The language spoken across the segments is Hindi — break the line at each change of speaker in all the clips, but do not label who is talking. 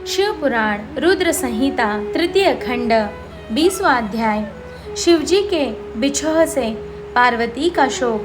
शिव पुराण रुद्र संहिता तृतीय खंड 20वां अध्याय। शिवजी के बिछोह से पार्वती का शोक।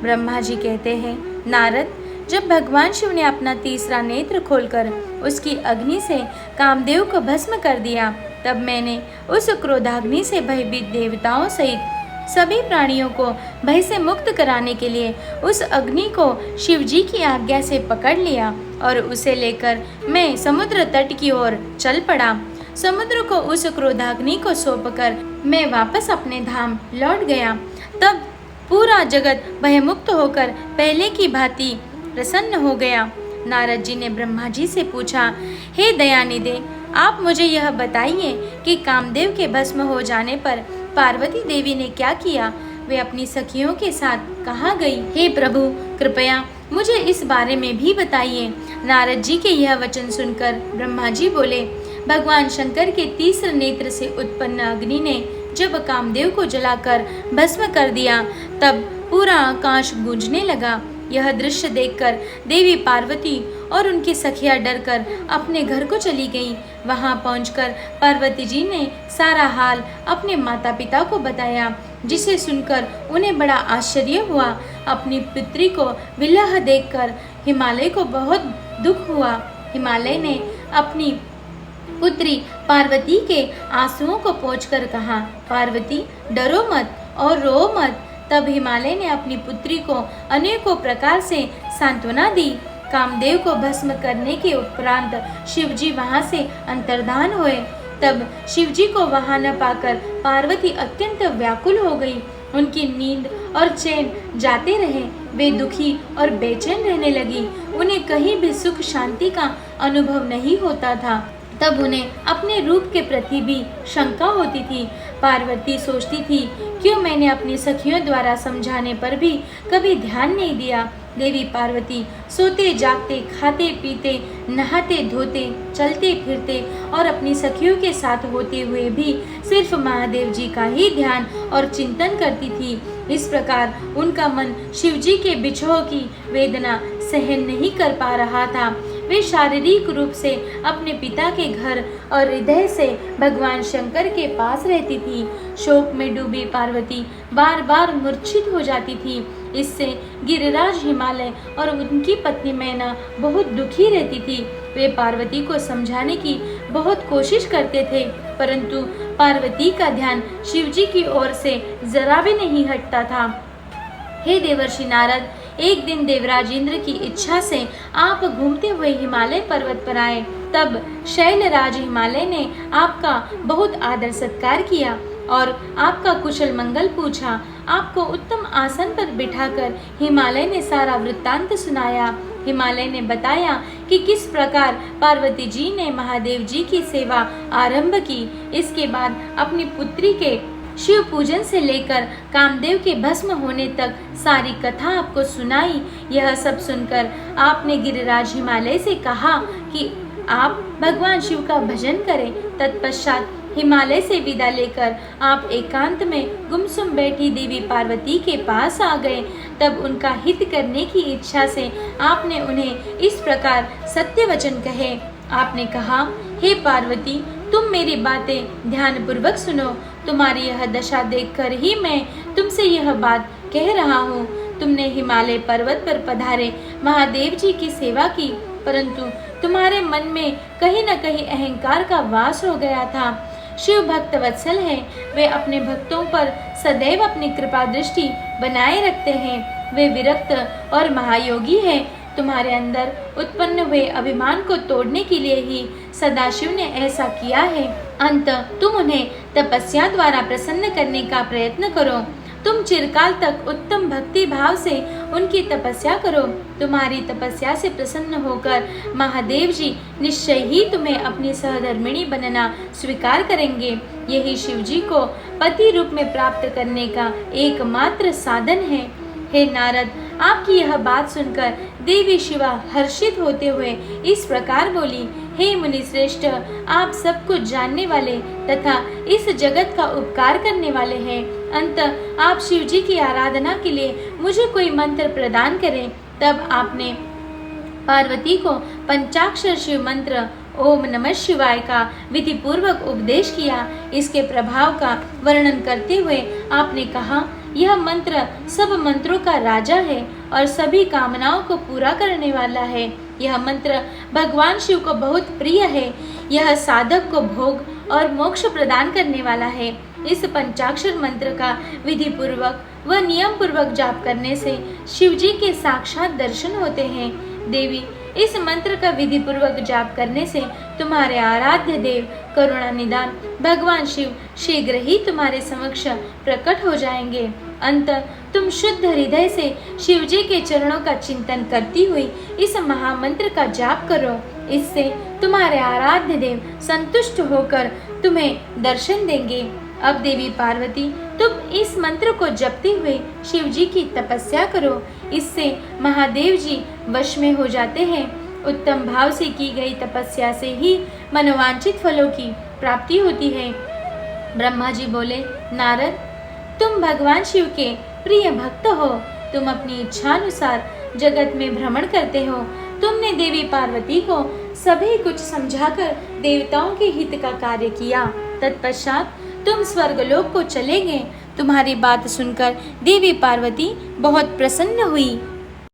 ब्रह्मा जी कहते हैं, नारद, जब भगवान शिव ने अपना तीसरा नेत्र खोलकर उसकी अग्नि से कामदेव को भस्म कर दिया, तब मैंने उस क्रोधाग्नि से भयभीत देवताओं सहित सभी प्राणियों को भय से मुक्त कराने के लिए उस अग्नि को शिवजी की आज्ञा से पकड़ लिया और उसे लेकर मैं समुद्र तट की ओर चल पड़ा। समुद्र को उस क्रोधाग्नि को सौंपकर मैं वापस अपने धाम लौट गया। तब पूरा जगत भयमुक्त होकर पहले की भांति प्रसन्न हो गया। नारद जी ने ब्रह्मा जी से पूछा, हे दयानिधे, आप मुझे यह बताइए कि कामदेव के भस्म हो जाने पर पार्वती देवी ने क्या किया? वे अपनी सखियों के साथ कहाँ गई? हे प्रभु, कृपया मुझे इस बारे में भी बताइए। नारद जी के यह वचन सुनकर ब्रह्मा जी बोले, भगवान शंकर के तीसरे नेत्र से उत्पन्न अग्नि ने जब कामदेव को जलाकर भस्म कर दिया, तब पूरा आकाश गूंजने लगा। यह दृश्य देखकर देवी पार्वती और उनकी सखियां डरकर अपने घर को चली गईं। वहां पहुंचकर पार्वती जी ने सारा हाल अपने माता पिता को बताया, जिसे सुनकर उन्हें बड़ा आश्चर्य हुआ। अपनी पुत्री को विलह देखकर हिमालय को बहुत दुख हुआ। हिमालय ने अपनी पुत्री पार्वती के आंसुओं को पोंछकर कहा, पार्वती, डरो मत और रो मत। तब हिमालय ने अपनी पुत्री को अनेकों प्रकार से सांत्वना दी। कामदेव को भस्म करने के उपरांत शिवजी वहां से अंतर्धान हुए। तब शिवजी को वहां न पाकर पार्वती अत्यंत व्याकुल हो गई। उनकी नींद और चैन जाते रहे। वे दुखी और बेचैन रहने लगी। उन्हें कहीं भी सुख शांति का अनुभव नहीं होता था। तब उन्हें अपने रूप के प्रति भी शंका होती थी। पार्वती सोचती थी, क्यों मैंने अपनी सखियों द्वारा समझाने पर भी कभी ध्यान नहीं दिया। देवी पार्वती सोते जागते, खाते पीते, नहाते धोते, चलते फिरते और अपनी सखियों के साथ होते हुए भी सिर्फ महादेव जी का ही ध्यान और चिंतन करती थी। इस प्रकार उनका मन शिवजी के बिछोह की वेदना सहन नहीं कर पा रहा था। वे शारीरिक रूप से अपने पिता के घर और हृदय से भगवान शंकर के पास रहती थी। शोक में डूबी पार्वती बार बार मूर्छित हो जाती थी। इससे गिरिराज, हिमालय और उनकी पत्नी मैना बहुत दुखी रहती थी। वे पार्वती को समझाने की बहुत कोशिश करते थे, परंतु पार्वती का ध्यान शिवजी की ओर से जरा भी नहीं हटता था। हे देवर्षि नारद, एक दिन देवराज इंद्र की इच्छा से आप घूमते हुए हिमालय पर्वत पर आए। तब शैलराज हिमालय ने आपका बहुत आदर सत्कार किया और आपका कुशल मंगल पूछा। आपको उत्तम आसन पर बिठाकर हिमालय ने सारा वृत्तांत सुनाया। हिमालय ने बताया कि किस प्रकार पार्वती जी ने महादेव जी की सेवा आरंभ की। इसके बाद अपनी पुत्री के शिव पूजन से लेकर कामदेव के भस्म होने तक सारी कथा आपको सुनाई। यह सब सुनकर आपने गिरिराज हिमालय से कहा कि आप भगवान शिव का भजन करें। तत्पश्चात हिमालय से विदा लेकर आप एकांत में गुमसुम बैठी देवी पार्वती के पास आ गए। तब उनका हित करने की इच्छा से आपने उन्हें इस प्रकार सत्य वचन कहे। आपने कहा, हे पार्वती, तुम मेरी बातें ध्यानपूर्वक सुनो। तुम्हारी यह दशा देखकर ही मैं तुमसे यह बात कह रहा हूँ। तुमने हिमालय पर्वत पर पधारे महादेव जी की सेवा की, परंतु तुम्हारे मन में कहीं न कहीं अहंकार का वास हो गया था। शिव भक्त वत्सल है। वे अपने भक्तों पर सदैव अपनी कृपा दृष्टि बनाए रखते हैं। वे विरक्त और महायोगी है। तुम्हारे अंदर उत्पन्न हुए अभिमान को तोड़ने के लिए ही सदाशिव ने ऐसा किया है। अंत तुम उन्हें तपस्या द्वारा प्रसन्न करने का प्रयत्न करो। तुम चिरकाल तक उत्तम भक्ति भाव से उनकी तपस्या करो। तुम्हारी तपस्या से प्रसन्न होकर महादेव जी निश्चय ही तुम्हें अपनी सहधर्मिणी बनना स्वीकार करेंगे। यही शिव जी को पति रूप में प्राप्त करने का एकमात्र साधन है। हे नारद, आपकी यह बात सुनकर देवी शिवा हर्षित होते हुए इस प्रकार बोली, हे मुनि श्रेष्ठ, आप सब कुछ जानने वाले तथा इस जगत का उपकार करने वाले हैं। अंत आप शिवजी की आराधना के लिए मुझे कोई मंत्र प्रदान करें। तब आपने पार्वती को पंचाक्षर शिव मंत्र ओम नमः शिवाय का विधि पूर्वक उपदेश किया। इसके प्रभाव का वर्णन करते हुए आपने कहा, यह मंत्र सब मंत्रों का राजा है और सभी कामनाओं को पूरा करने वाला है। यह मंत्र भगवान शिव को बहुत प्रिय है। यह साधक को भोग और मोक्ष प्रदान करने वाला है। इस पंचाक्षर मंत्र का विधि पूर्वक व नियम पूर्वक जाप करने से शिव जी के साक्षात दर्शन होते हैं। देवी, इस मंत्र का विधि पूर्वक जाप करने से तुम्हारे आराध्य देव करुणा निदान भगवान शिव शीघ्र ही तुम्हारे समक्ष प्रकट हो जाएंगे। अंत तुम शुद्ध हृदय से शिव जी के चरणों का चिंतन करती हुई इस महामंत्र का जाप करो। इससे तुम्हारे आराध्य देव संतुष्ट होकर तुम्हें दर्शन देंगे। अब देवी पार्वती, तुम इस मंत्र को जपते हुए शिव जी की तपस्या करो। इससे महादेव जी वश में हो जाते हैं। उत्तम भाव से की गई तपस्या से ही मनोवांछित फलों की प्राप्ति होती है। ब्रह्मा जी बोले, नारद, तुम भगवान शिव के प्रिय भक्त हो। तुम अपनी इच्छानुसार जगत में भ्रमण करते हो। तुमने देवी पार्वती को सभी कुछ समझाकर देवताओं के हित का कार्य किया। तत्पश्चात तुम स्वर्गलोक को चले गए। तुम्हारी बात सुनकर देवी पार्वती बहुत प्रसन्न हुई।